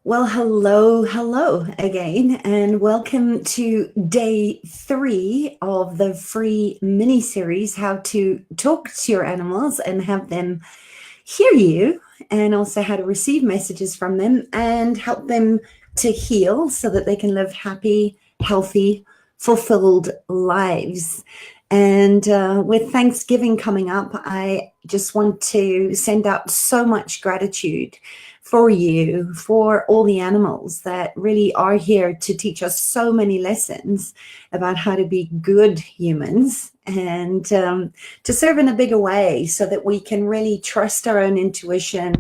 Well, hello again, and welcome to day 3 of the free mini series, How to Talk to Your Animals and Have Them Hear You, and also how to receive messages from them and help them to heal so that they can live happy, healthy, fulfilled lives. And with Thanksgiving coming up, I just want to send out so much gratitude for you, for all the animals that really are here to teach us so many lessons about how to be good humans and to serve in a bigger way so that we can really trust our own intuition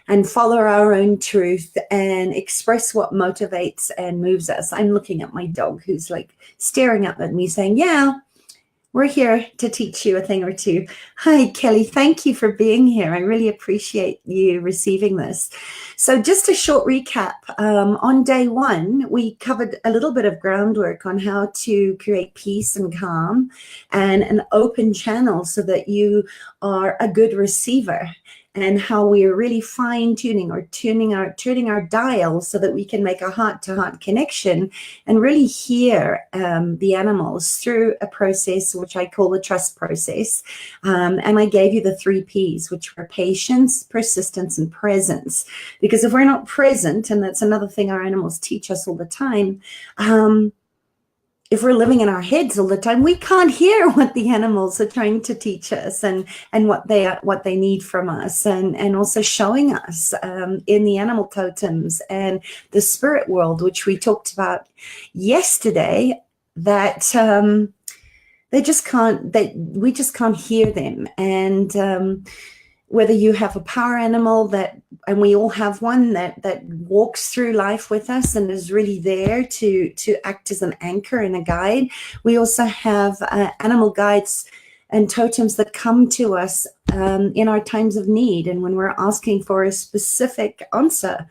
and follow our own truth and express what motivates and moves us. I'm looking at my dog who's like staring up at me saying, yeah, we're here to teach you a thing or two. Hi, Kelly. Thank you for being here. I really appreciate you receiving this. So just a short recap. On day 1, we covered a little bit of groundwork on how to create peace and calm and an open channel so that you are a good receiver, and how we are really fine-tuning or turning our dial so that we can make a heart-to-heart connection and really hear the animals through a process which I call the trust process. And I gave you the 3 Ps, which were patience, persistence, and presence. Because if we're not present, and that's another thing our animals teach us all the time, if we're living in our heads all the time, we can't hear what the animals are trying to teach us and what they need from us, and also showing us in the animal totems and the spirit world, which we talked about yesterday, that we just can't hear them. And whether you have a power animal and we all have one that walks through life with us and is really there to act as an anchor and a guide. We also have animal guides and totems that come to us in our times of need and when we're asking for a specific answer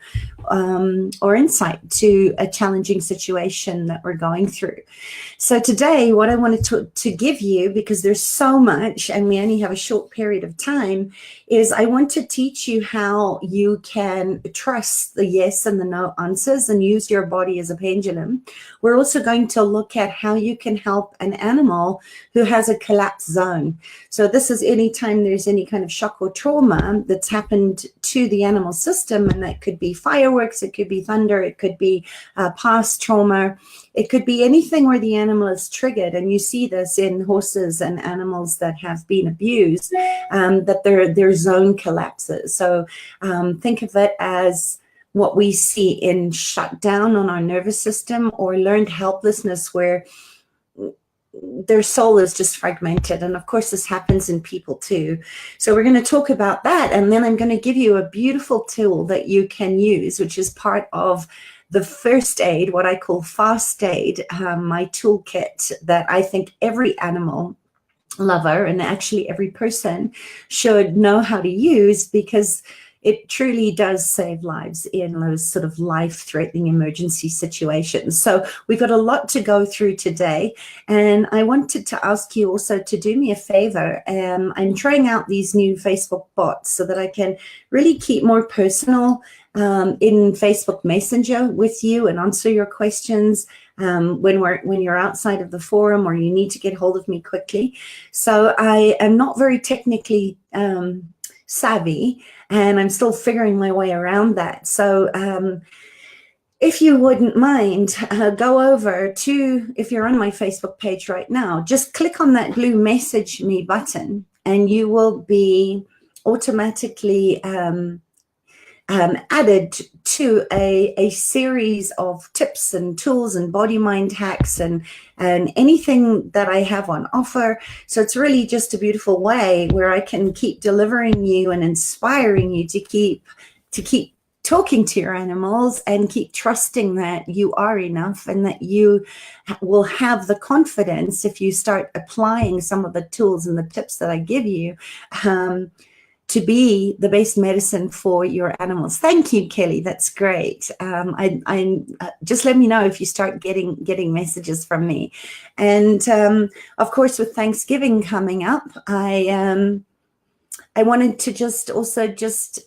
or insight to a challenging situation that we're going through. So today, what I wanted to give you, because there's so much and we only have a short period of time, is I want to teach you how you can trust the yes and the no answers and use your body as a pendulum. We're also going to look at how you can help an animal who has a collapse zone. So this is anytime there's any kind of shock or trauma that's happened to the animal system, and that could be fireworks, it could be thunder, it could be past trauma, it could be anything where the animal is triggered. And you see this in horses and animals that have been abused, that their zone collapses. So think of it as what we see in shutdown on our nervous system or learned helplessness, where their soul is just fragmented. And of course, this happens in people too. So we're going to talk about that. And then I'm going to give you a beautiful tool that you can use, which is part of the first aid, what I call fast aid, my toolkit that I think every animal lover and actually every person should know how to use, because it truly does save lives in those sort of life-threatening emergency situations. So we've got a lot to go through today. And I wanted to ask you also to do me a favor. I'm trying out these new Facebook bots so that I can really keep more personal in Facebook Messenger with you and answer your questions when you're outside of the forum or you need to get hold of me quickly. So I am not very technically savvy, and I'm still figuring my way around that. So if you wouldn't mind, go over to, if you're on my Facebook page right now, just click on that blue message me button and you will be automatically added to a series of tips and tools and body mind hacks and anything that I have on offer. So it's really just a beautiful way where I can keep delivering you and inspiring you to keep talking to your animals and keep trusting that you are enough and that you will have the confidence, if you start applying some of the tools and the tips that I give you, to be the best medicine for your animals. Thank you, Kelly. That's great. I just let me know if you start getting messages from me. And of course, with Thanksgiving coming up, I I wanted to just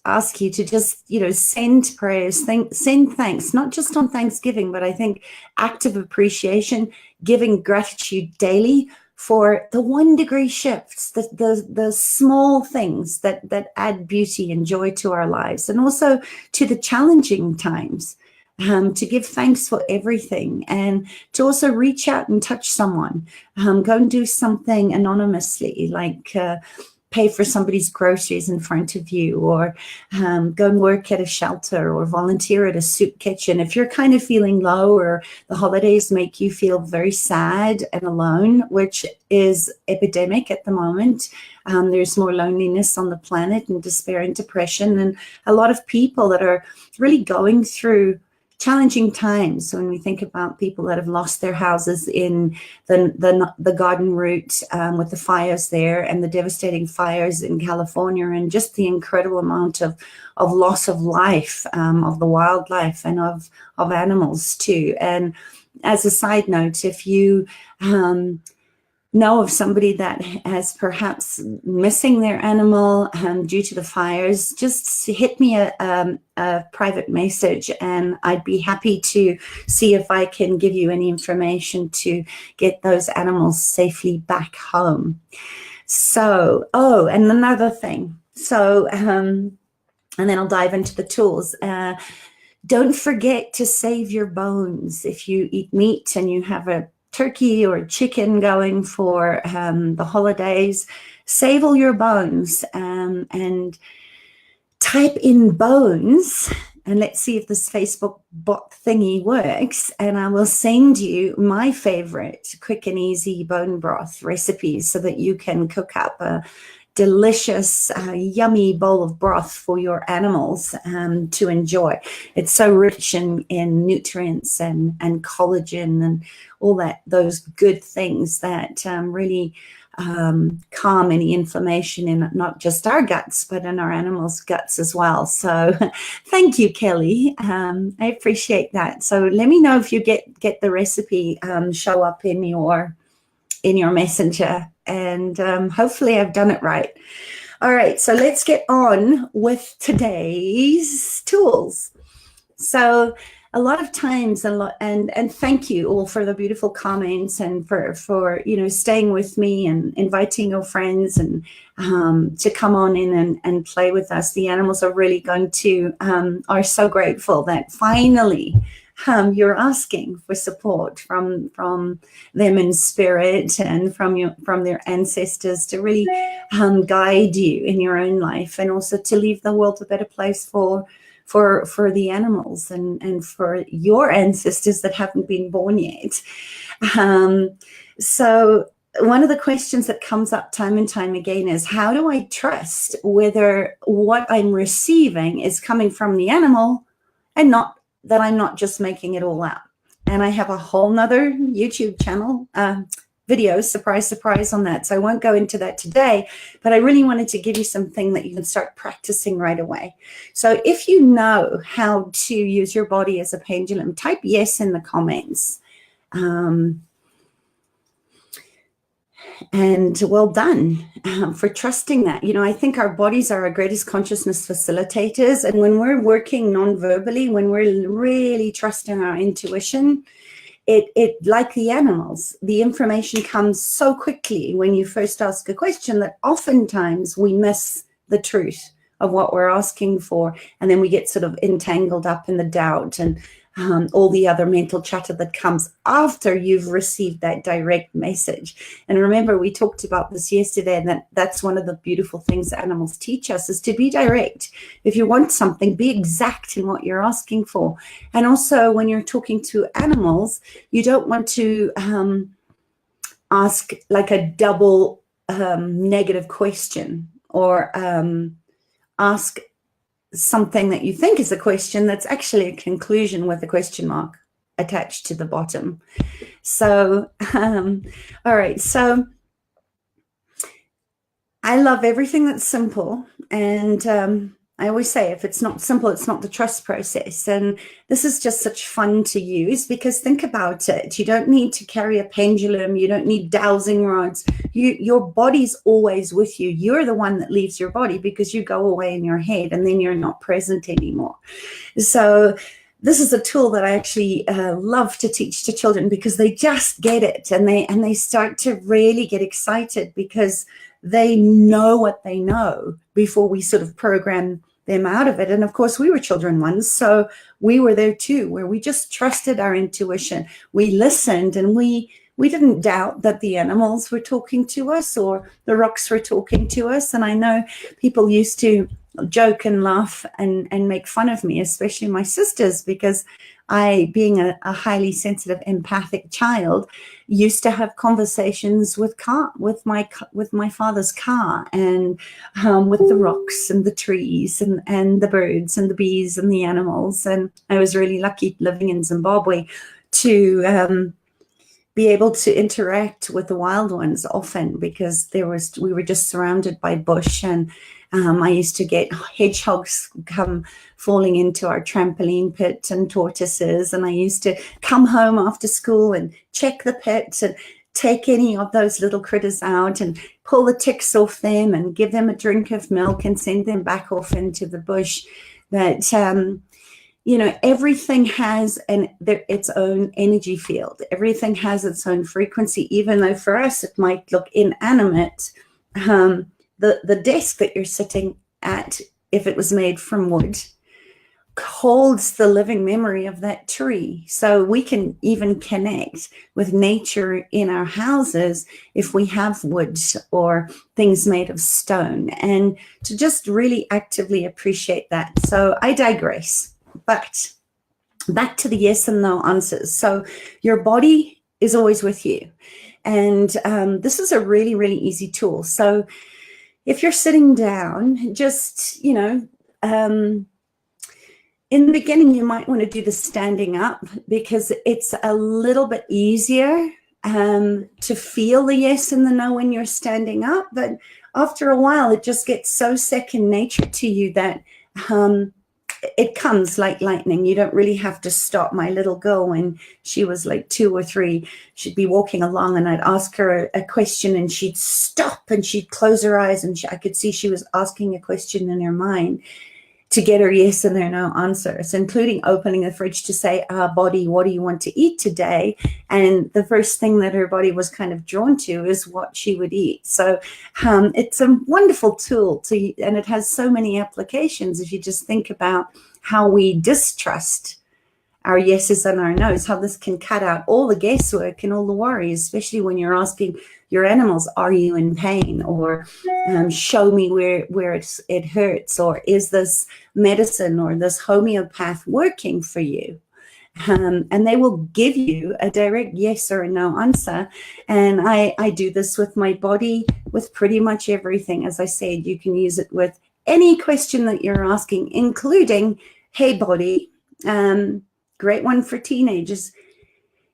ask you to just, send prayers, send thanks, not just on Thanksgiving, but I think active appreciation, giving gratitude daily for the 1 degree shifts, the small things that add beauty and joy to our lives, and also to the challenging times. To give thanks for everything, and to also reach out and touch someone. Go and do something anonymously, like pay for somebody's groceries in front of you, or go and work at a shelter, or volunteer at a soup kitchen. If you're kind of feeling low, or the holidays make you feel very sad and alone, which is epidemic at the moment, there's more loneliness on the planet, and despair and depression, and a lot of people that are really going through challenging times. When we think about people that have lost their houses in the Garden Route, with the fires there, and the devastating fires in California, and just the incredible amount of loss of life, of the wildlife, and of animals too. And as a side note, if you know of somebody that has perhaps missing their animal due to the fires, just hit me a private message, and I'd be happy to see if I can give you any information to get those animals safely back home. So, and another thing. So, and then I'll dive into the tools. Don't forget to save your bones. If you eat meat and you have a turkey or chicken going for the holidays, save all your bones, and type in bones, and let's see if this Facebook bot thingy works, and I will send you my favorite quick and easy bone broth recipes so that you can cook up a delicious, yummy bowl of broth for your animals to enjoy. It's so rich in nutrients and collagen and all those good things that really calm any inflammation in not just our guts, but in our animals' guts as well. So thank you, Kelly. I appreciate that. So let me know if you get the recipe show up in your messenger, and hopefully I've done it right. All right, so let's get on with today's tools. So a lot of times, and thank you all for the beautiful comments, and for staying with me and inviting your friends and to come on in and play with us. The animals are really are so grateful that finally you're asking for support from them in spirit, and from their ancestors, to really guide you in your own life, and also to leave the world a better place for the animals, and for your ancestors that haven't been born yet. So one of the questions that comes up time and time again is, how do I trust whether what I'm receiving is coming from the animal, and not that I'm not just making it all up? And I have a whole nother YouTube channel video, surprise, surprise, on that. So I won't go into that today, but I really wanted to give you something that you can start practicing right away. So if you know how to use your body as a pendulum, type yes in the comments. And well done for trusting that. I think our bodies are our greatest consciousness facilitators. And when we're working non-verbally, when we're really trusting our intuition, it like the animals, the information comes so quickly when you first ask a question that oftentimes we miss the truth of what we're asking for. And then we get sort of entangled up in the doubt and all the other mental chatter that comes after you've received that direct message. And remember, we talked about this yesterday, and that's one of the beautiful things that animals teach us, is to be direct. If you want something, be exact in what you're asking for. And also, when you're talking to animals, you don't want to ask like a double negative question, or ask something that you think is a question that's actually a conclusion with a question mark attached to the bottom. So, all right. So I love everything that's simple. And I always say, if it's not simple, it's not the trust process. And this is just such fun to use, because think about it. You don't need to carry a pendulum. You don't need dowsing rods. Your body's always with you. You're the one that leaves your body because you go away in your head and then you're not present anymore. So this is a tool that I actually love to teach to children, because they just get it, and they start to really get excited because they know what they know before we sort of program them out of it. And of course, we were children once, so we were there too, where we just trusted our intuition. We listened, and we didn't doubt that the animals were talking to us or the rocks were talking to us. And I know people used to joke and laugh and make fun of me, especially my sisters, because I, being a highly sensitive, empathic child, used to have conversations with my father's car, and with the rocks and the trees and the birds and the bees and the animals. And I was really lucky living in Zimbabwe to be able to interact with the wild ones often, because we were just surrounded by bush. And I used to get hedgehogs come falling into our trampoline pit, and tortoises. And I used to come home after school and check the pit and take any of those little critters out and pull the ticks off them and give them a drink of milk and send them back off into the bush. But everything has its own energy field. Everything has its own frequency, even though for us it might look inanimate. The desk that you're sitting at, if it was made from wood, holds the living memory of that tree. So we can even connect with nature in our houses if we have wood or things made of stone, and to just really actively appreciate that. So I digress. But back to the yes and no answers. So your body is always with you. And this is a really, really easy tool. So if you're sitting down, just, in the beginning, you might want to do the standing up, because it's a little bit easier to feel the yes and the no when you're standing up. But after a while, it just gets so second nature to you that it comes like lightning. You don't really have to stop. My little girl, when she was like 2 or 3, she'd be walking along and I'd ask her a question and she'd stop and she'd close her eyes, and I could see she was asking a question in her mind to get her yes and her no answers, including opening the fridge to say, body, what do you want to eat today? And the first thing that her body was kind of drawn to is what she would eat. So it's a wonderful tool and it has so many applications. If you just think about how we distrust our yeses and our nos, how this can cut out all the guesswork and all the worry, especially when you're asking your animals, are you in pain? Or show me where it hurts, or is this medicine or this homeopath working for you? And they will give you a direct yes or a no answer. And I do this with my body, with pretty much everything. As I said, you can use it with any question that you're asking, including, hey, body, great one for teenagers.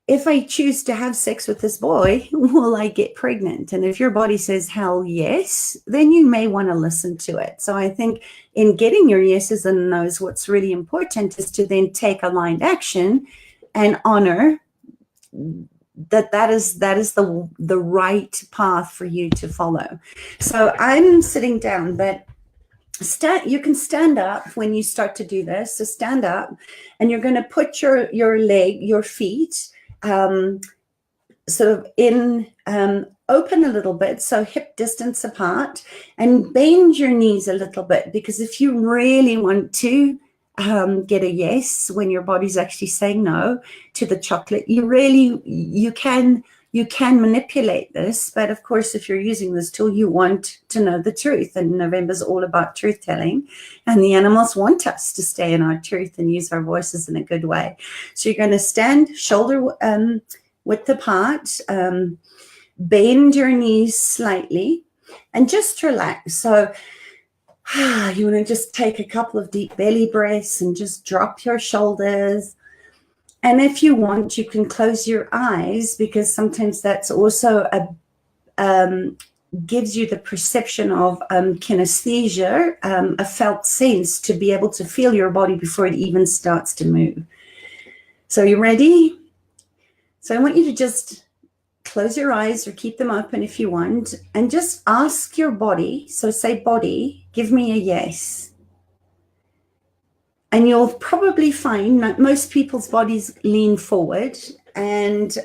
If I choose to have sex with this boy, will I get pregnant? And if your body says, hell yes, then you may want to listen to it. So I think in getting your yeses and nos, what's really important is to then take aligned action and honor that is the right path for you to follow. So I'm sitting down, but you can stand up when you start to do this. So stand up, and you're going to put your feet sort of in open a little bit, so hip distance apart, and bend your knees a little bit, because if you really want to get a yes when your body's actually saying no to the chocolate, you can manipulate this. But of course, if you're using this tool, you want to know the truth, and November's all about truth telling, and the animals want us to stay in our truth and use our voices in a good way. So you're going to stand shoulder width apart, bend your knees slightly, and just relax. So you want to just take a couple of deep belly breaths and just drop your shoulders. And if you want, you can close your eyes, because sometimes that's also gives you the perception of kinesthesia, a felt sense to be able to feel your body before it even starts to move. So you ready? So I want you to just close your eyes or keep them open if you want, and just ask your body. So say, body, give me a yes. And you'll probably find that most people's bodies lean forward, and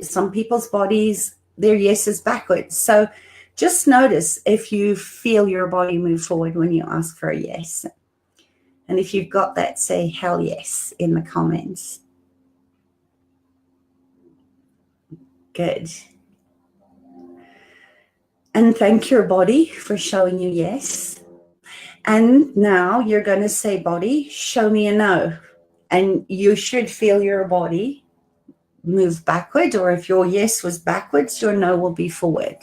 some people's bodies, their yes is backwards. So just notice if you feel your body move forward when you ask for a yes. And if you've got that, say hell yes in the comments. Good. And thank your body for showing you yes. And now you're going to say, body, show me a no. And you should feel your body move backward, or if your yes was backwards, your no will be forward.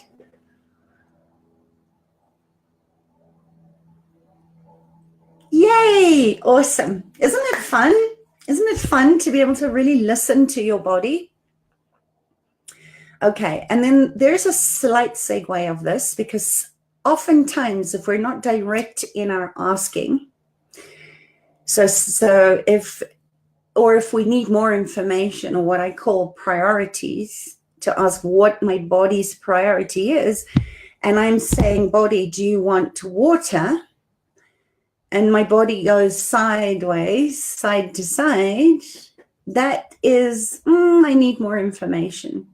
Yay! Awesome. Isn't it fun? Isn't it fun to be able to really listen to your body? Okay, and then there's a slight segue of this, because oftentimes if we're not direct in our asking, if we need more information, or what I call priorities, to ask what my body's priority is, and I'm saying, body, do you want water? And my body goes sideways, side to side, that is, I need more information.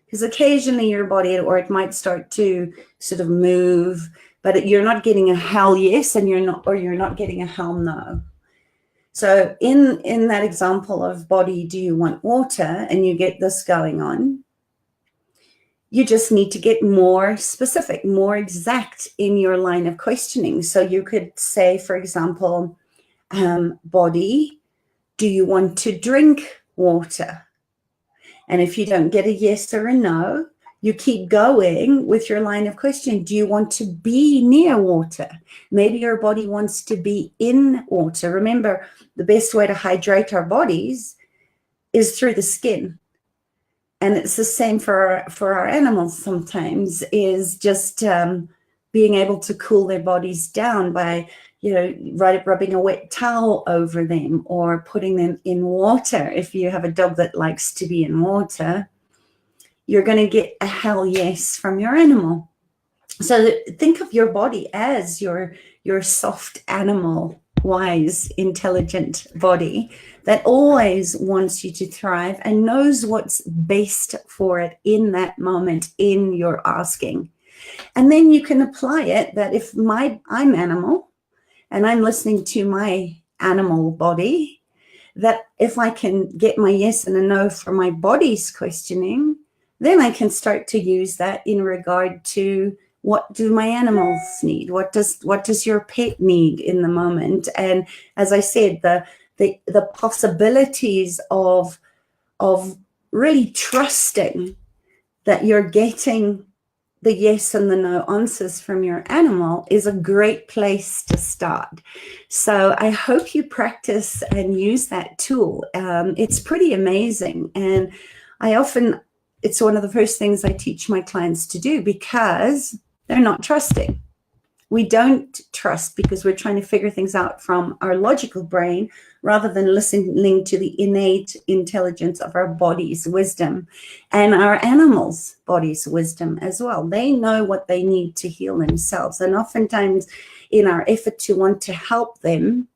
Because occasionally your body, or it might start to sort of move, but you're not getting a hell yes, and you're not getting a hell no. So in that example of body, do you want water? And you get this going on, you just need to get more specific, more exact in your line of questioning. So you could say, for example, body, do you want to drink water? And if you don't get a yes or a no, you keep going with your line of questioning. Do you want to be near water? Maybe your body wants to be in water. Remember, the best way to hydrate our bodies is through the skin. And it's the same for our animals sometimes, is just being able to cool their bodies down by, rubbing a wet towel over them, or putting them in water. If you have a dog that likes to be in water, you're going to get a hell yes from your animal. So think of your body as your soft animal, wise, intelligent body that always wants you to thrive and knows what's best for it in that moment in your asking. And then you can apply it that if I'm animal and I'm listening to my animal body, that if I can get my yes and a no for my body's questioning, then I can start to use that in regard to, what do my animals need? What does your pet need in the moment? And as I said, the possibilities of really trusting that you're getting the yes and the no answers from your animal is a great place to start. So I hope you practice and use that tool. It's pretty amazing. And it's one of the first things I teach my clients to do, because they're not trusting. We don't trust because we're trying to figure things out from our logical brain rather than listening to the innate intelligence of our body's wisdom and our animals' body's wisdom as well. They know what they need to heal themselves. And oftentimes in our effort to want to help them,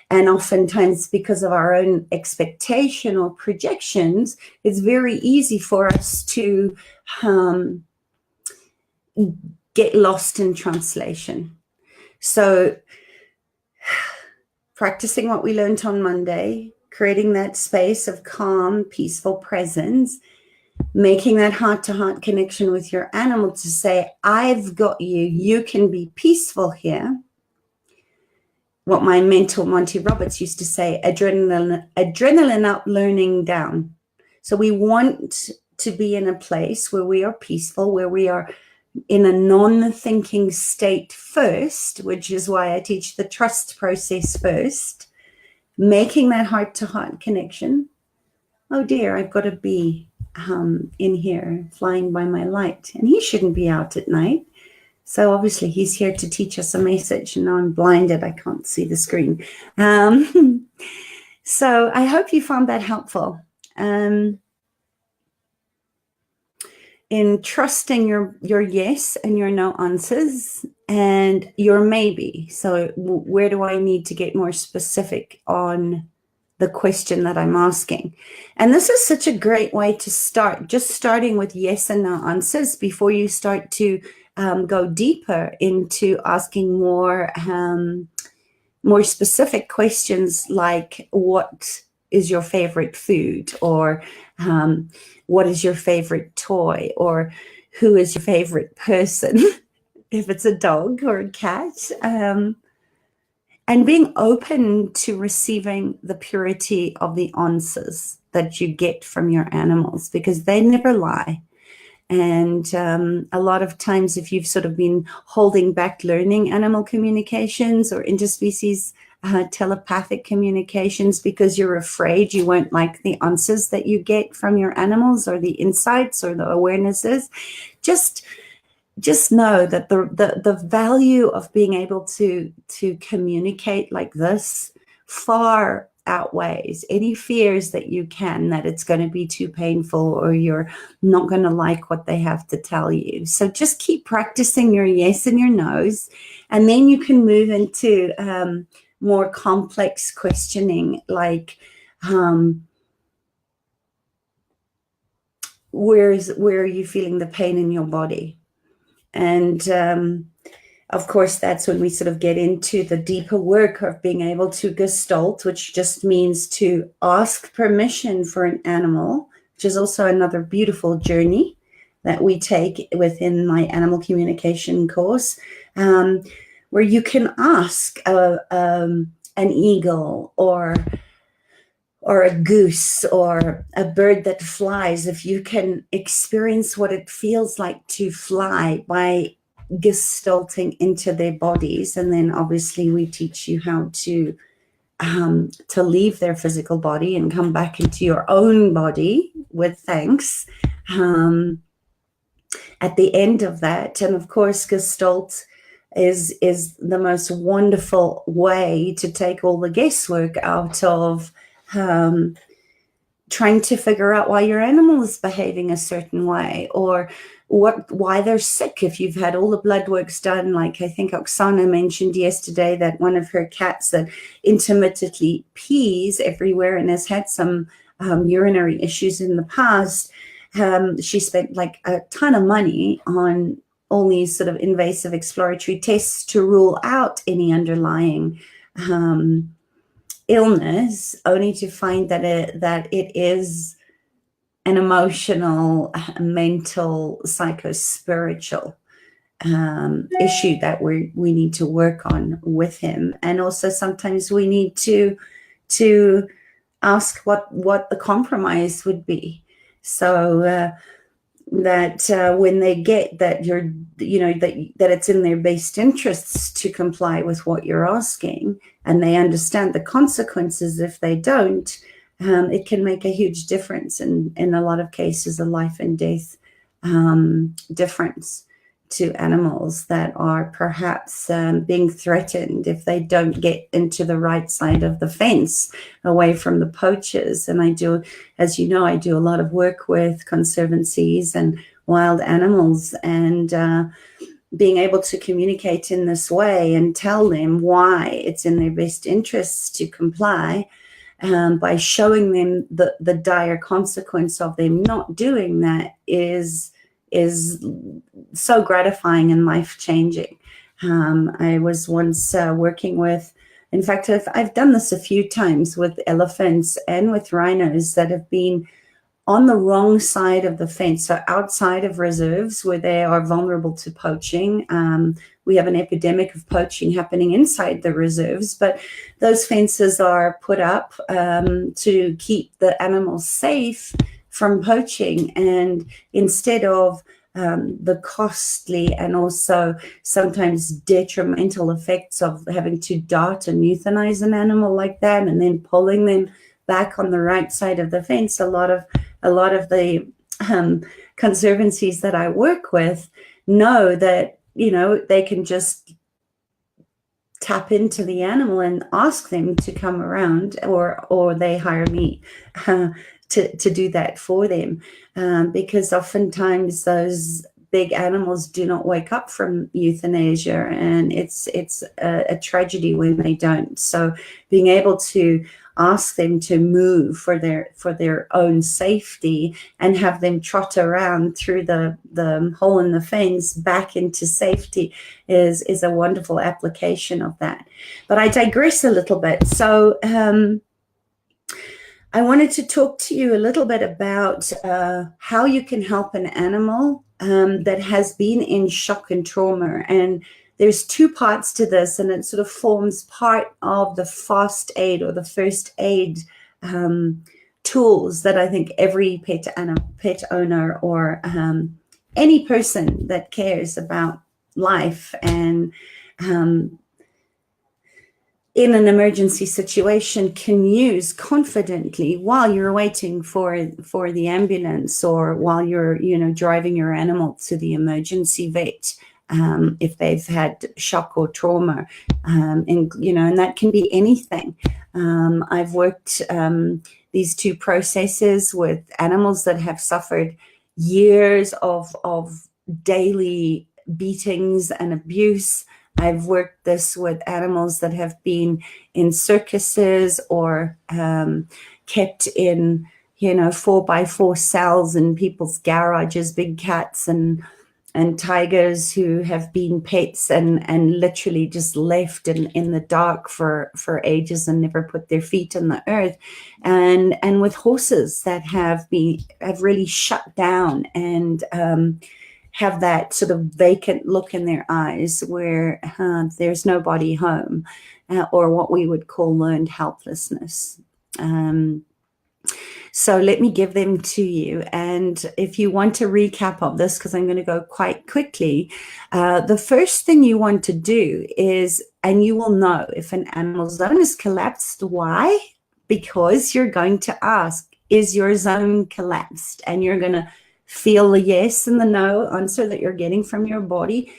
and oftentimes because of our own expectation or projections, it's very easy for us to get lost in translation. So practicing what we learned on Monday, creating that space of calm, peaceful presence, making that heart-to-heart connection with your animal to say, I've got you, you can be peaceful here. What my mentor Monty Roberts used to say, adrenaline up, learning down. So we want to be in a place where we are peaceful, where we are in a non-thinking state first, which is why I teach the trust process first, making that heart-to-heart connection. Oh dear, I've got a bee. in here flying by my light, and he shouldn't be out at night. So obviously he's here to teach us a message, and now I'm blinded. I can't see the screen. So I hope you found that helpful. In trusting your yes and your no answers and your maybe. So where do I need to get more specific on the question that I'm asking? And this is such a great way to start, just starting with yes and no answers before you start to go deeper into asking more specific questions, like what is your favorite food, or what is your favorite toy, or who is your favorite person, if it's a dog or a cat, and being open to receiving the purity of the answers that you get from your animals, because they never lie. And a lot of times, if you've sort of been holding back learning animal communications or interspecies telepathic communications because you're afraid you won't like the answers that you get from your animals, or the insights or the awarenesses, just know that the value of being able to communicate like this far outweighs any fears that it's going to be too painful, or you're not going to like what they have to tell you. So just keep practicing your yes and your no's, and then you can move into more complex questioning, like where are you feeling the pain in your body? And of course, that's when we sort of get into the deeper work of being able to gestalt, which just means to ask permission for an animal, which is also another beautiful journey that we take within my animal communication course, where you can ask an eagle or a goose or a bird that flies if you can experience what it feels like to fly by gestalting into their bodies. And then obviously we teach you how to leave their physical body and come back into your own body with thanks at the end of that. And of course, gestalt is the most wonderful way to take all the guesswork out of trying to figure out why your animal is behaving a certain way, or why they're sick. If you've had all the blood works done, like I think Oksana mentioned yesterday, that one of her cats that intermittently pees everywhere and has had some urinary issues in the past, she spent like a ton of money on all these sort of invasive exploratory tests to rule out any underlying illness, only to find that it is an emotional, mental, psycho-spiritual issue that we need to work on with him. And also sometimes we need to ask what the compromise would be, so that when they get that that it's in their best interests to comply with what you're asking, and they understand the consequences if they don't, it can make a huge difference, in a lot of cases, a life and death difference to animals that are perhaps being threatened if they don't get into the right side of the fence, away from the poachers. And I do, as you know, I do a lot of work with conservancies and wild animals, and being able to communicate in this way and tell them why it's in their best interests to comply, by showing them the dire consequence of them not doing that is so gratifying and life-changing. I was once working with, in fact, I've done this a few times with elephants and with rhinos that have been on the wrong side of the fence, so outside of reserves where they are vulnerable to poaching. We have an epidemic of poaching happening inside the reserves, but those fences are put up to keep the animals safe from poaching. And instead of the costly and also sometimes detrimental effects of having to dart and euthanize an animal like that and then pulling them back on the right side of the fence, a lot of the conservancies that I work with know that, they can just tap into the animal and ask them to come around, or they hire me to do that for them, because oftentimes those big animals do not wake up from euthanasia, and it's a tragedy when they don't. So being able to ask them to move for their own safety and have them trot around through the hole in the fence back into safety is a wonderful application of that. But I digress a little bit. So I wanted to talk to you a little bit about how you can help an animal that has been in shock and trauma. And there's two parts to this, and it sort of forms part of the fast aid or the first aid tools that I think every pet owner or any person that cares about life and in an emergency situation can use confidently while you're waiting for the ambulance, or while you're driving your animal to the emergency vet, if they've had shock or trauma, and that can be anything. I've worked these two processes with animals that have suffered years of daily beatings and abuse. I've worked this with animals that have been in circuses or kept in, 4x4 cells in people's garages, big cats and tigers who have been pets and literally just left in the dark for ages and never put their feet on the earth, and with horses that have really shut down and have that sort of vacant look in their eyes where there's nobody home, or what we would call learned helplessness. So let me give them to you. And if you want a recap of this, because I'm going to go quite quickly, the first thing you want to do is, and you will know if an animal zone is collapsed, why? Because you're going to ask, is your zone collapsed? And you're going to feel the yes and the no answer that you're getting from your body.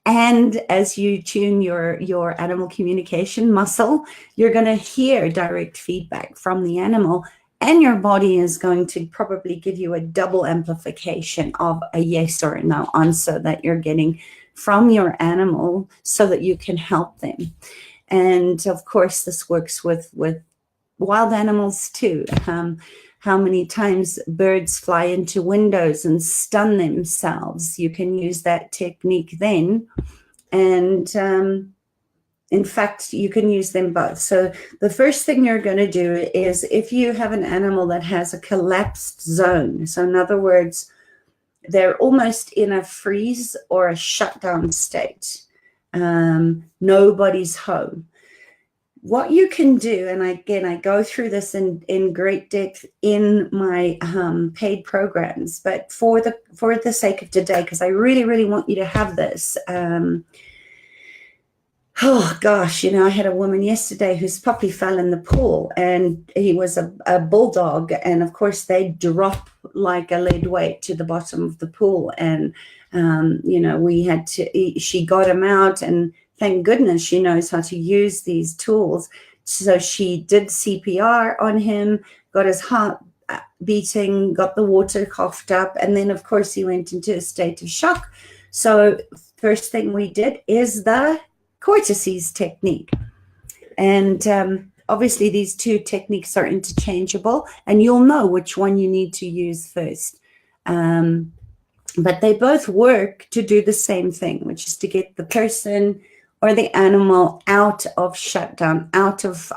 And as you tune your animal communication muscle, you're going to hear direct feedback from the animal, and your body is going to probably give you a double amplification of a yes or a no answer that you're getting from your animal so that you can help them. And of course, this works with wild animals too. How many times birds fly into windows and stun themselves? You can use that technique then. And in fact, you can use them both. So the first thing you're going to do is, if you have an animal that has a collapsed zone, so in other words, they're almost in a freeze or a shutdown state, nobody's home. What you can do, and I go through this in great depth in my paid programs, but for the sake of today, because I really, really want you to have this. Oh gosh, I had a woman yesterday whose puppy fell in the pool, and he was a bulldog, and of course they drop like a lead weight to the bottom of the pool, and we had to. She got him out, and thank goodness she knows how to use these tools. So she did CPR on him, got his heart beating, got the water coughed up, and then of course he went into a state of shock. So first thing we did is the Cortices technique. And obviously these two techniques are interchangeable, and you'll know which one you need to use first. But they both work to do the same thing, which is to get the person or the animal out of shutdown, out of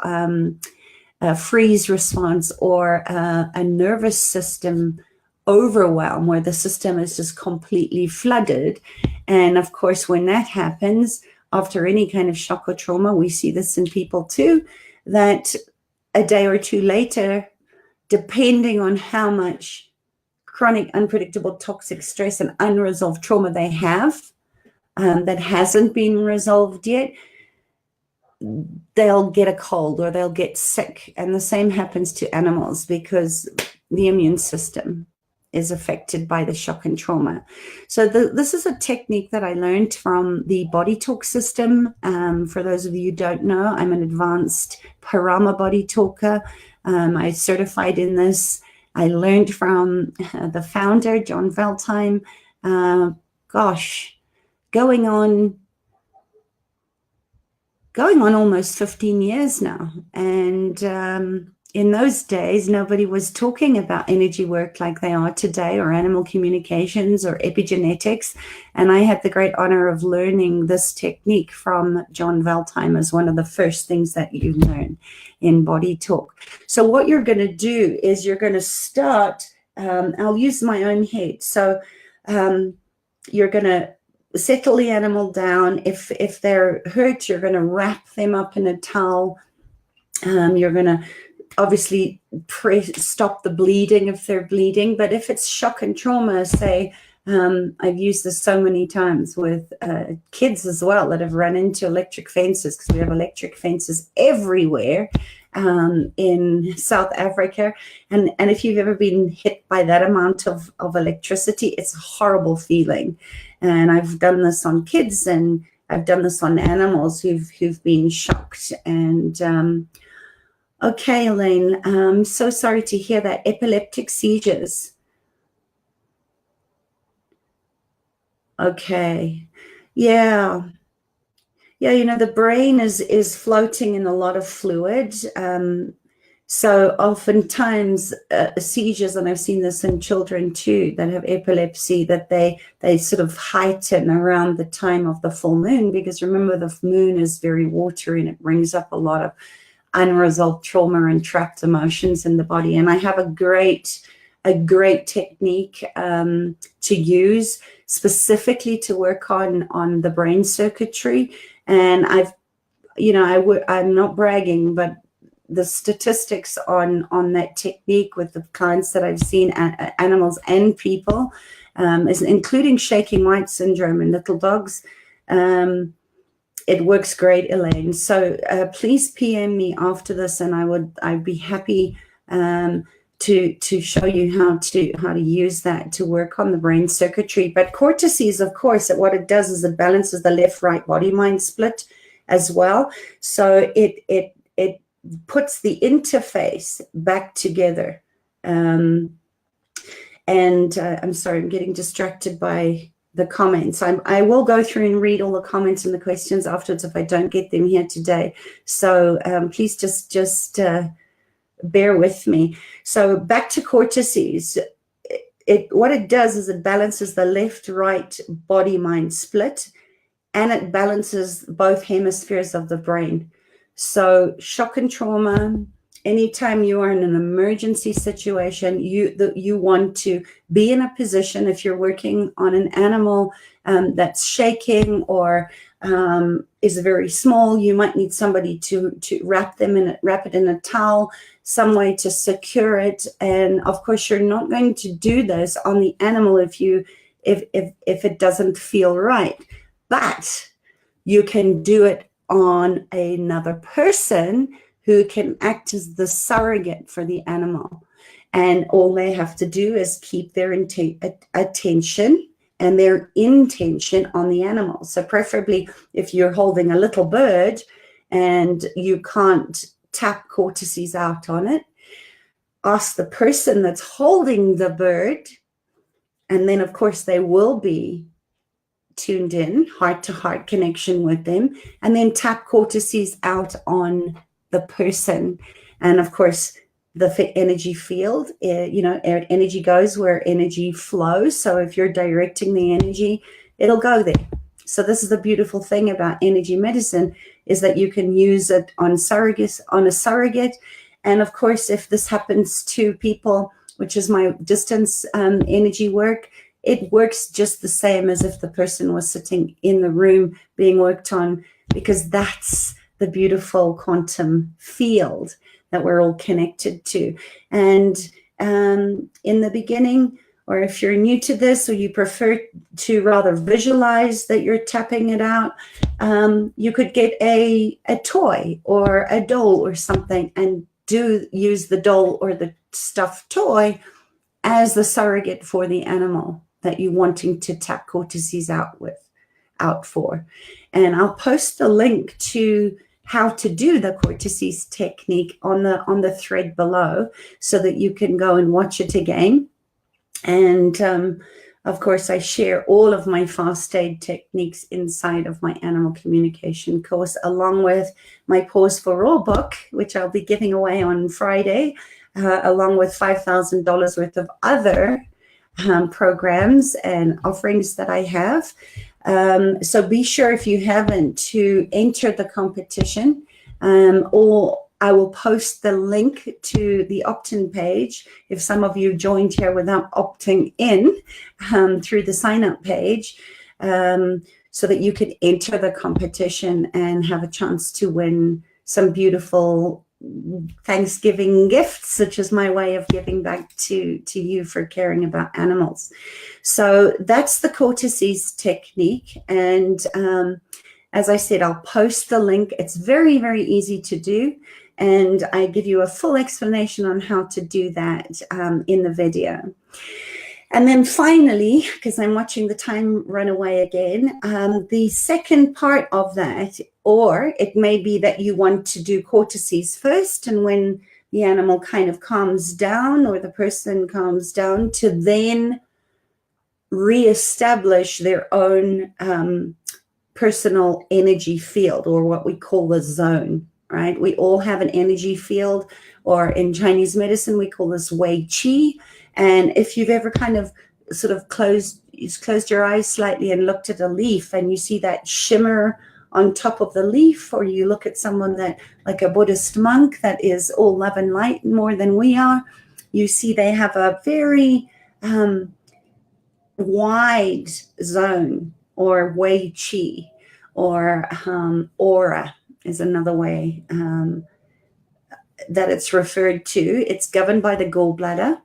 a freeze response, or a nervous system overwhelm where the system is just completely flooded. And of course, when that happens, after any kind of shock or trauma, we see this in people too, that a day or two later, depending on how much chronic, unpredictable, toxic stress and unresolved trauma they have that hasn't been resolved yet, they'll get a cold or they'll get sick. And the same happens to animals, because the immune system is affected by the shock and trauma. So this is a technique that I learned from the body talk system. For those of you who don't know, I'm an advanced Parama body talker. I certified in this. I learned from the founder, John Veltheim, going on almost 15 years now. And in those days, nobody was talking about energy work like they are today, or animal communications or epigenetics. And I had the great honor of learning this technique from John Veltheim as one of the first things that you learn in body talk. So what you're going to do is you're going to start, I'll use my own head. So you're going to settle the animal down. If they're hurt, you're going to wrap them up in a towel. You're going to obviously stop the bleeding if they're bleeding. But if it's shock and trauma, say, I've used this so many times with kids as well that have run into electric fences, because we have electric fences everywhere in South Africa. And if you've ever been hit by that amount of electricity, it's a horrible feeling. And I've done this on kids, and I've done this on animals who've been shocked. And okay, Elaine, I'm so sorry to hear that. Epileptic seizures. Okay. Yeah. Yeah, the brain is floating in a lot of fluid. So oftentimes seizures, and I've seen this in children too that have epilepsy, that they sort of heighten around the time of the full moon, because remember, the moon is very watery and it brings up a lot of unresolved trauma and trapped emotions in the body. And I have a great technique to use specifically to work on the brain circuitry. And I'm not bragging, but the statistics on that technique with the clients that I've seen, animals and people, is including shaking white syndrome in little dogs. It works great, Elaine. So please PM me after this, and I'd be happy to show you how to use that to work on the brain circuitry. But cortices, of course, what it does is it balances the left-right body-mind split as well. So it puts the interface back together. And I'm sorry, I'm getting distracted by the comments. I will go through and read all the comments and the questions afterwards if I don't get them here today. So please just bear with me. So back to cortices. What it does is it balances the left-right body-mind split, and it balances both hemispheres of the brain. So shock and trauma, anytime you are in an emergency situation, you want to be in a position, if you're working on an animal that's shaking or is very small, you might need somebody to wrap it in a towel, some way to secure it. And of course, you're not going to do this on the animal if it doesn't feel right, but you can do it on another person who can act as the surrogate for the animal. And all they have to do is keep their attention and their intention on the animal. So preferably if you're holding a little bird and you can't tap cortices out on it, ask the person that's holding the bird, and then of course they will be tuned in, heart-to-heart connection with them, and then tap cortices out on the person. And of course, the energy field, energy goes where energy flows. So if you're directing the energy, it'll go there. So this is the beautiful thing about energy medicine, is that you can use it on a surrogate. And of course, if this happens to people, which is my distance energy work, it works just the same as if the person was sitting in the room being worked on, because that's the beautiful quantum field that we're all connected to. And in the beginning, or if you're new to this, or you prefer to rather visualize that you're tapping it out, you could get a toy or a doll or something, and use the doll or the stuffed toy as the surrogate for the animal that you're wanting to tap cortices out for. And I'll post a link to how to do the cortices technique on the thread below so that you can go and watch it again. And of course, I share all of my fast aid techniques inside of my animal communication course, along with my Pause for All book, which I'll be giving away on Friday, along with $5,000 worth of other programs and offerings that I have. So be sure, if you haven't, to enter the competition, or I will post the link to the opt-in page if some of you joined here without opting in through the sign-up page, so that you can enter the competition and have a chance to win some beautiful Thanksgiving gifts, which is my way of giving back to you for caring about animals. So that's the cortices technique. And as I said, I'll post the link. It's very, very easy to do. And I give you a full explanation on how to do that in the video. And then finally, because I'm watching the time run away again, the second part of that, or it may be that you want to do cortices first, and when the animal kind of calms down or the person calms down, to then reestablish their own personal energy field, or what we call the zone, right? We all have an energy field, or in Chinese medicine, we call this Wei Qi. And if you've ever kind of sort of closed your eyes slightly and looked at a leaf, and you see that shimmer on top of the leaf, or you look at someone that, like a Buddhist monk that is all love and light more than we are, you see they have a very wide zone, or Wei Qi, or aura is another way that it's referred to. It's governed by the gallbladder.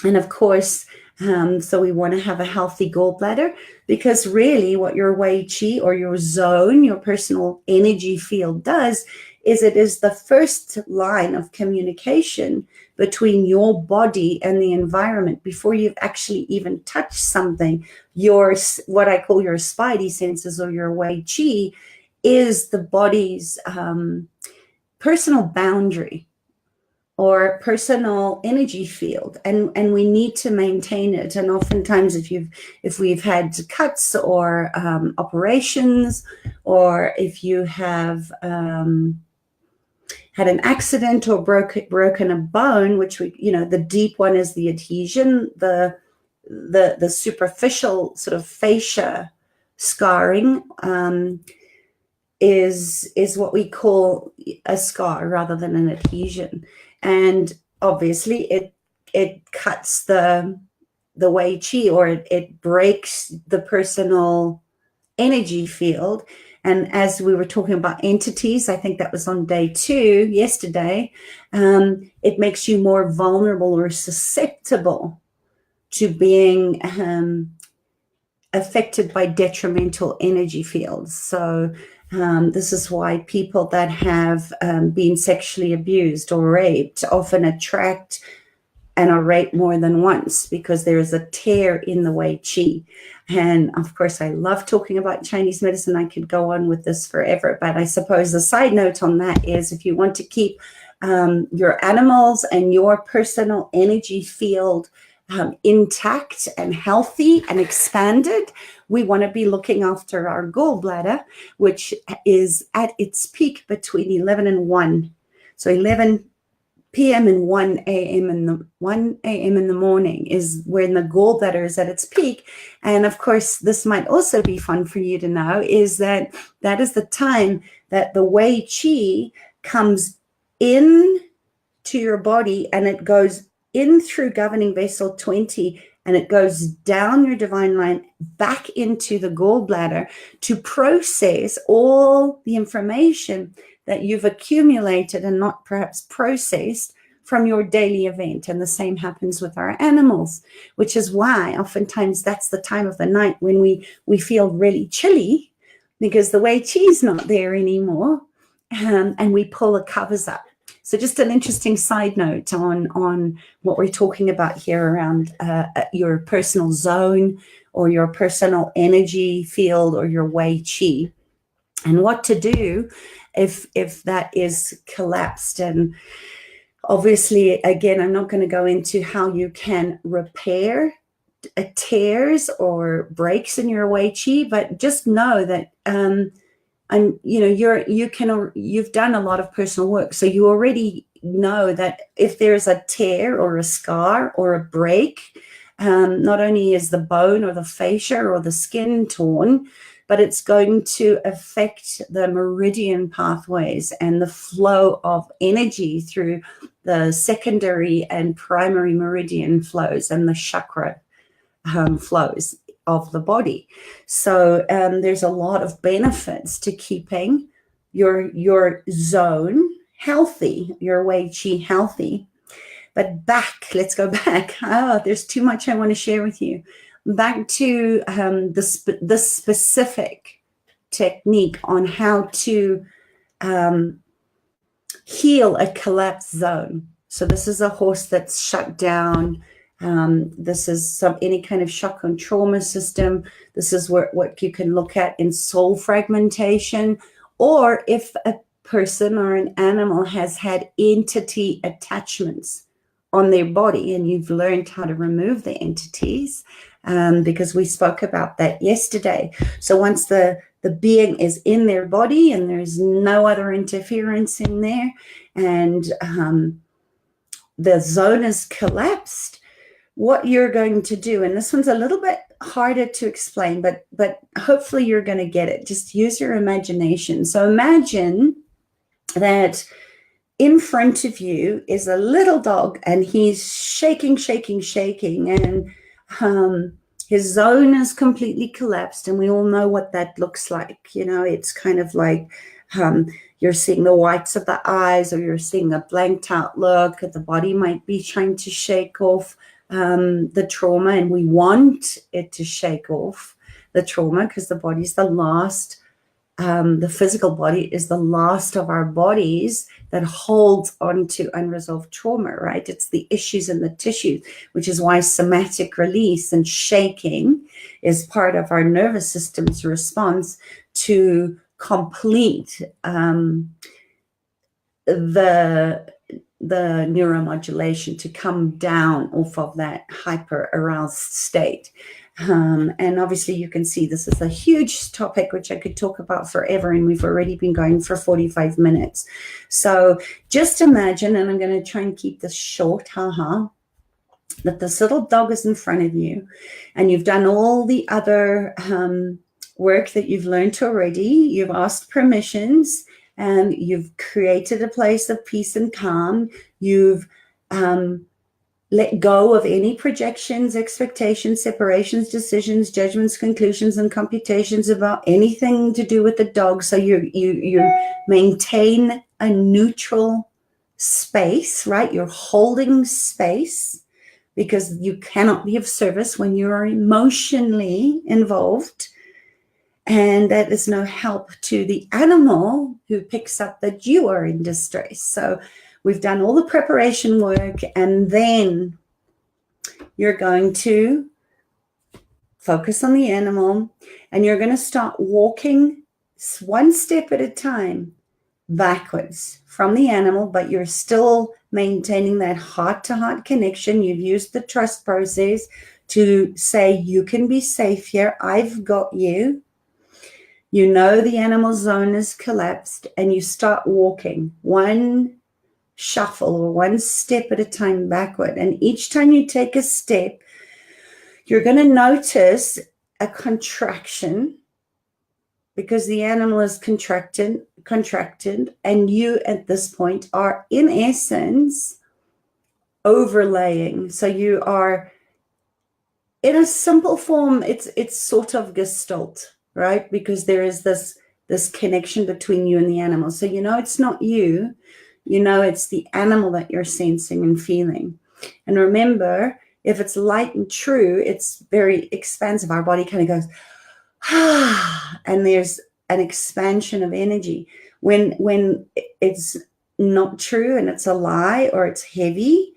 And of course, so we want to have a healthy gallbladder, because really what your Wei Qi, or your zone, your personal energy field, does is it is the first line of communication between your body and the environment before you've actually even touched something. Your, what I call your spidey senses, or your Wei Qi, is the body's personal boundary or personal energy field, and we need to maintain it. And oftentimes, if we've had cuts or operations, or if you have had an accident or broken a bone, which we, the deep one is the adhesion, the superficial sort of fascia scarring is what we call a scar rather than an adhesion. And obviously it cuts the Wei Qi, or it breaks the personal energy field. And as we were talking about entities, I think that was on day 2 yesterday, it makes you more vulnerable or susceptible to being affected by detrimental energy fields. So this is why people that have been sexually abused or raped often attract and are raped more than once, because there is a tear in the Wei Qi. And of course, I love talking about Chinese medicine. I could go on with this forever, but I suppose the side note on that is, if you want to keep your animals and your personal energy field intact and healthy and expanded, we want to be looking after our gallbladder, which is at its peak between 11 and 1. So 11 p.m. and 1 a.m. in the morning is when the gallbladder is at its peak. And of course, this might also be fun for you to know, is that is the time that the Wei Qi comes in to your body, and it goes in through governing vessel 20, and it goes down your divine line back into the gallbladder to process all the information that you've accumulated and not perhaps processed from your daily event. And the same happens with our animals, which is why oftentimes that's the time of the night when we feel really chilly, because the Wei Qi is not there anymore, and we pull the covers up. So just an interesting side note on what we're talking about here around your personal zone or your personal energy field or your Wei Qi, and what to do if that is collapsed. And obviously, again, I'm not going to go into how you can repair tears or breaks in your Wei Qi, but just know that you've done a lot of personal work, so you already know that if there's a tear or a scar or a break, not only is the bone or the fascia or the skin torn, but it's going to affect the meridian pathways and the flow of energy through the secondary and primary meridian flows and the chakra flows of the body. So there's a lot of benefits to keeping your zone healthy, your Wei Qi healthy. But let's go back. There's too much I want to share with you. Back to the specific technique on how to heal a collapsed zone. So this is a horse that's shut down. This is any kind of shock and trauma system. This is what you can look at in soul fragmentation, or if a person or an animal has had entity attachments on their body and you've learned how to remove the entities, because we spoke about that yesterday. So once the being is in their body and there's no other interference in there, and the zone is collapsed, what you're going to do, and this one's a little bit harder to explain, but hopefully you're going to get it. Just use your imagination. So imagine that in front of you is a little dog, and he's shaking, and his zone is completely collapsed, and we all know what that looks like. It's kind of like you're seeing the whites of the eyes, or you're seeing a blanked out look. The body might be trying to shake off the trauma, and we want it to shake off the trauma because the body's the last, the physical body is the last of our bodies that holds on to unresolved trauma, right? It's the issues in the tissues, which is why somatic release and shaking is part of our nervous system's response to complete the neuromodulation, to come down off of that hyper aroused state. And obviously you can see this is a huge topic which I could talk about forever, and we've already been going for 45 minutes. So just imagine, and I'm going to try and keep this short, that this little dog is in front of you, and you've done all the other work that you've learned already. You've asked permissions, and you've created a place of peace and calm. You've let go of any projections, expectations, separations, decisions, judgments, conclusions, and computations about anything to do with the dog. So you maintain a neutral space, right? You're holding space, because you cannot be of service when you are emotionally involved. And that is no help to the animal who picks up that you are in distress. So we've done all the preparation work, and then you're going to focus on the animal, and you're going to start walking one step at a time backwards from the animal, but you're still maintaining that heart-to-heart connection. You've used the trust process to say, you can be safe here. I've got you. You know the animal zone is collapsed, and you start walking one shuffle or one step at a time backward. And each time you take a step, you're going to notice a contraction, because the animal is contracted, and you at this point are in essence overlaying. So you are, in a simple form, it's sort of gestalt, right? Because there is this connection between you and the animal. So it's not you, it's the animal that you're sensing and feeling. And remember, if it's light and true, it's very expansive. Our body kind of goes, and there's an expansion of energy. When it's not true and it's a lie or it's heavy,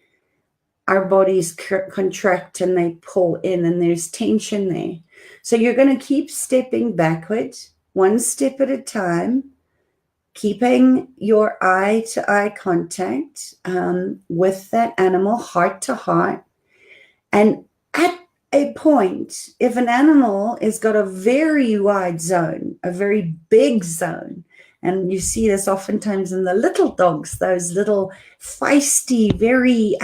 our bodies contract and they pull in and there's tension there. So you're going to keep stepping backward, one step at a time, keeping your eye-to-eye contact with that animal, heart to heart. And at a point, if an animal has got a very wide zone, a very big zone, and you see this oftentimes in the little dogs, those little feisty, very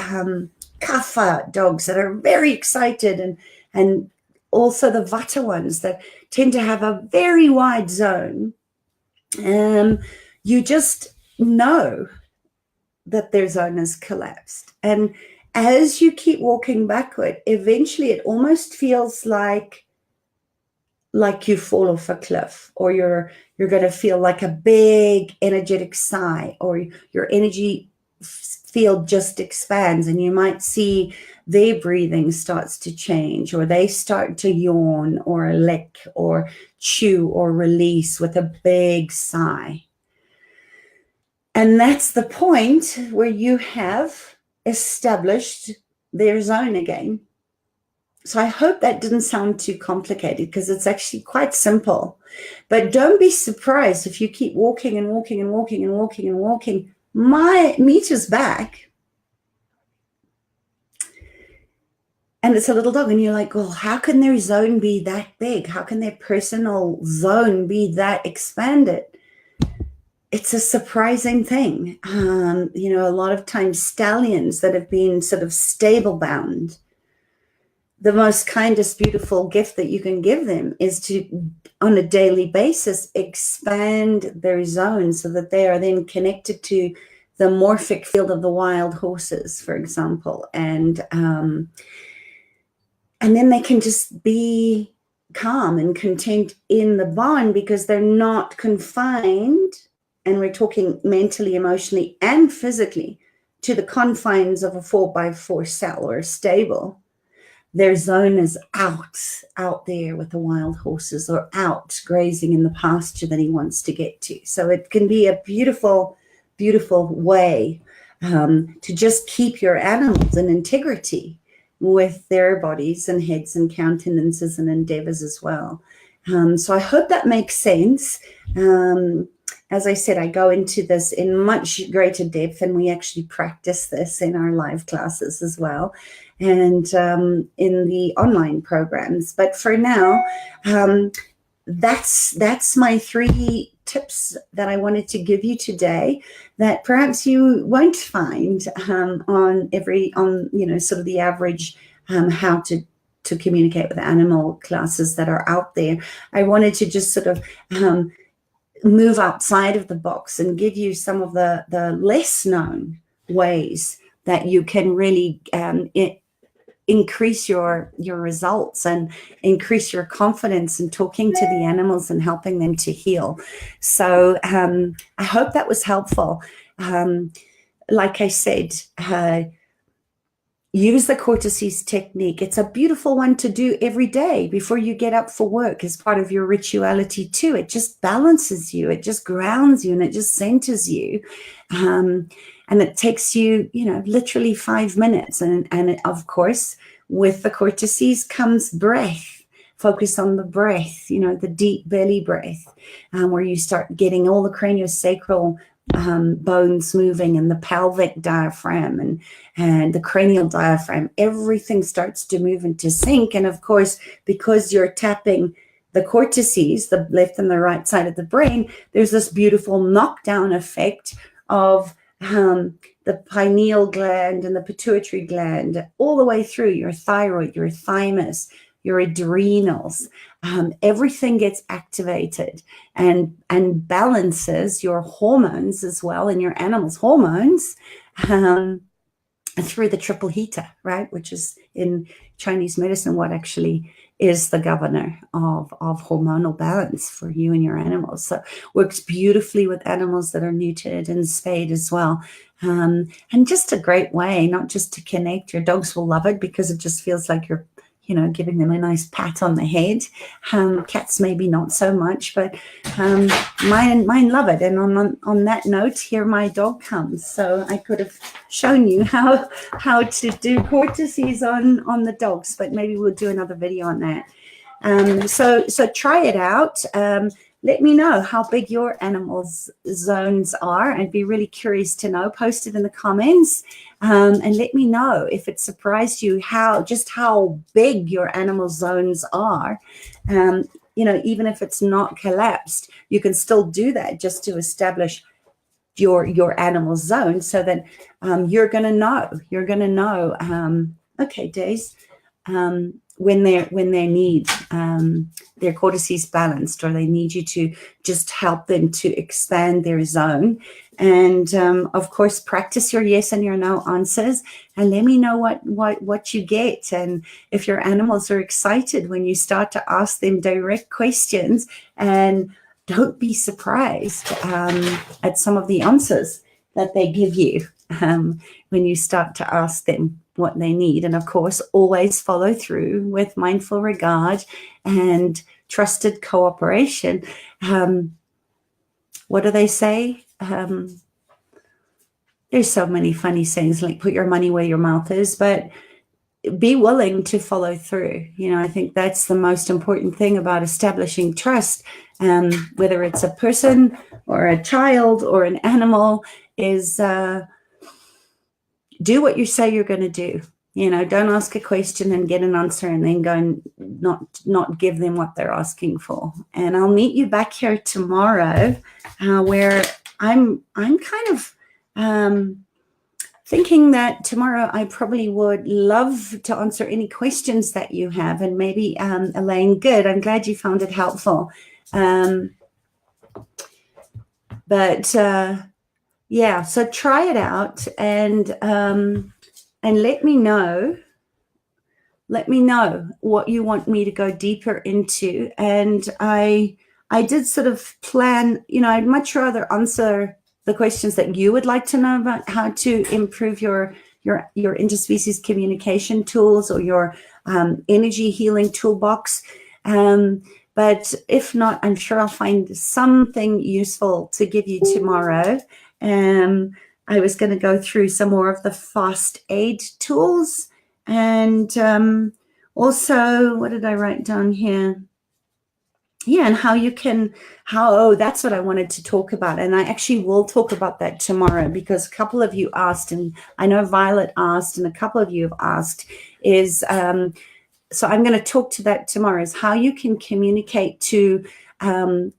kapha dogs that are very excited, and also the vata ones that tend to have a very wide zone, you just know that their zone has collapsed. And as you keep walking backward, eventually it almost feels like you fall off a cliff, or you're going to feel like a big energetic sigh, or your energy field just expands, and you might see their breathing starts to change, or they start to yawn or lick or chew or release with a big sigh. And that's the point where you have established their zone again. So I hope that didn't sound too complicated, because it's actually quite simple. But don't be surprised if you keep walking and walking and walking and walking and walking meters back, and it's a little dog, and you're like, well, how can their zone be that big? How can their personal zone be that expanded? It's a surprising thing. A lot of times stallions that have been sort of stable bound, the most kindest, beautiful gift that you can give them is to, on a daily basis, expand their zone so that they are then connected to the morphic field of the wild horses, for example. And then they can just be calm and content in the barn, because they're not confined, and we're talking mentally, emotionally, and physically, to the confines of a 4x4 cell or a stable. Their zone is out there with the wild horses, or out grazing in the pasture that he wants to get to. So it can be a beautiful, beautiful way to just keep your animals in integrity with their bodies and heads and countenances and endeavors as well. So I hope that makes sense. As I said, I go into this in much greater depth, and we actually practice this in our live classes as well, and in the online programs. But for now, that's my 3 tips that I wanted to give you today, that perhaps you won't find on sort of the average how to communicate with animal classes that are out there. I wanted to just sort of move outside of the box and give you some of the less known ways that you can really increase your results and increase your confidence in talking to the animals and helping them to heal. So I hope that was helpful. Like I said, use the courtesies technique. It's a beautiful one to do every day before you get up for work as part of your rituality too. It just balances you, it just grounds you, and it just centers you. And it takes you, literally 5 minutes. And of course, with the courtesies comes breath. Focus on the breath, the deep belly breath, where you start getting all the craniosacral bones moving, and the pelvic diaphragm and the cranial diaphragm. Everything starts to move into sync. And of course, because you're tapping the cortices, the left and the right side of the brain, there's this beautiful knockdown effect of the pineal gland and the pituitary gland, all the way through your thyroid, your thymus, your adrenals. Everything gets activated and balances your hormones as well, and your animal's hormones through the triple heater, right? Which is in Chinese medicine what actually is the governor of hormonal balance for you and your animals. So works beautifully with animals that are neutered and spayed as well. And just a great way, not just to connect. Your dogs will love it because it just feels like you're giving them a nice pat on the head. Cats maybe not so much, but mine love it. And on that note, here my dog comes. So I could have shown you how to do courtesies on the dogs, but maybe we'll do another video on that. So try it out. Let me know how big your animals' zones are. I'd be really curious to know. Post it in the comments, and let me know if it surprised you how big your animal zones are. Even if it's not collapsed, you can still do that just to establish your animal zone, so that you're gonna know. Okay, Days. When they need their cortices balanced, or they need you to just help them to expand their zone. And of course, practice your yes and your no answers, and let me know what you get. And if your animals are excited when you start to ask them direct questions, and don't be surprised at some of the answers that they give you when you start to ask them what they need. And of course, always follow through with mindful regard and trusted cooperation. What do they say? There's so many funny sayings, like put your money where your mouth is, but be willing to follow through. I think that's the most important thing about establishing trust, whether it's a person or a child or an animal, is do what you say you're going to do. Don't ask a question and get an answer and then go and not give them what they're asking for. And I'll meet you back here tomorrow, where I'm kind of thinking that tomorrow I probably would love to answer any questions that you have. And maybe Elaine, good. I'm glad you found it helpful. Yeah, so try it out, and let me know. Let me know what you want me to go deeper into. And I did sort of plan, I'd much rather answer the questions that you would like to know about how to improve your interspecies communication tools, or your energy healing toolbox. But if not, I'm sure I'll find something useful to give you tomorrow. I was going to go through some more of the fast aid tools, and also, what did I write down here? Yeah, and that's what I wanted to talk about. And I actually will talk about that tomorrow, because a couple of you asked, and I know Violet asked, and a couple of you have asked, so I'm going to talk to that tomorrow, is how you can communicate to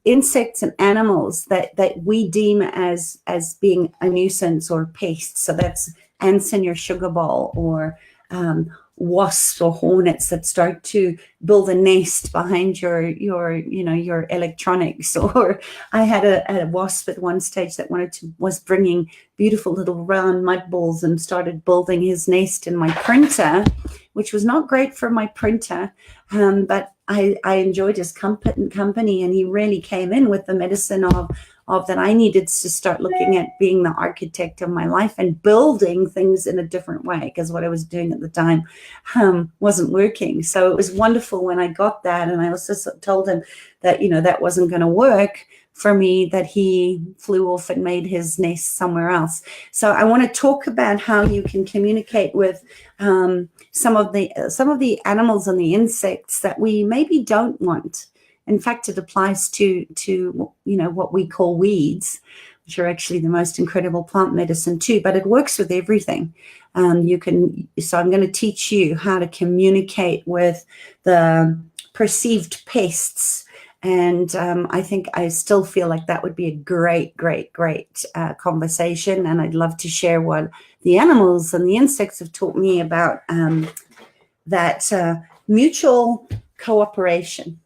insects and animals that we deem as being a nuisance or pests. So that's ants in your sugar bowl, or wasps or hornets that start to build a nest behind your electronics. Or I had a wasp at one stage that was bringing beautiful little round mud balls and started building his nest in my printer, which was not great for my printer, but I enjoyed his company, and he really came in with the medicine of that I needed to start looking at being the architect of my life and building things in a different way, because what I was doing at the time wasn't working. So it was wonderful when I got that, and I also told him that that wasn't going to work for me, that he flew off and made his nest somewhere else. So I want to talk about how you can communicate with some of the animals and the insects that we maybe don't want. In fact, it applies to what we call weeds, which are actually the most incredible plant medicine too, but it works with everything. So I'm going to teach you how to communicate with the perceived pests. And I still feel like that would be a great conversation. And I'd love to share what the animals and the insects have taught me about that mutual cooperation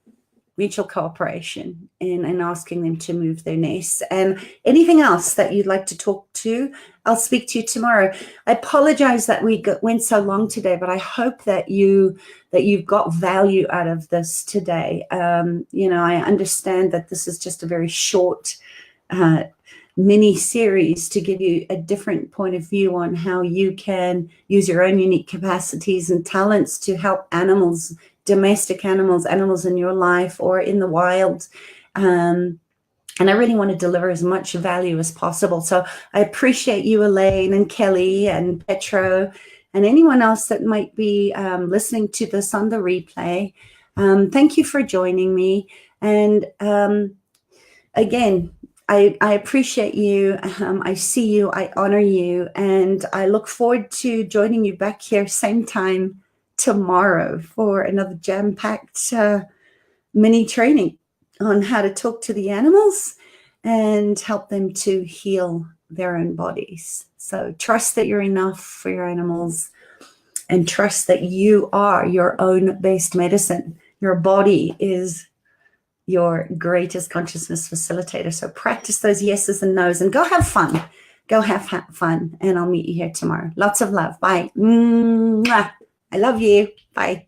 in asking them to move their nests. And anything else that you'd like to talk to, I'll speak to you tomorrow. I apologize that we went so long today, but I hope that you've got value out of this today. I understand that this is just a very short mini series to give you a different point of view on how you can use your own unique capacities and talents to help animals, domestic animals, animals in your life or in the wild. And I really want to deliver as much value as possible. So I appreciate you, Elaine and Kelly and Petro and anyone else that might be listening to this on the replay. Thank you for joining me. And again, I appreciate you. I see you. I honor you. And I look forward to joining you back here same time tomorrow for another jam-packed mini training on how to talk to the animals and help them to heal their own bodies. So trust that you're enough for your animals and trust that you are your own best medicine. Your body is your greatest consciousness facilitator. So practice those yeses and nos and go have fun. Go have fun. And I'll meet you here tomorrow. Lots of love. Bye. Mwah. I love you. Bye.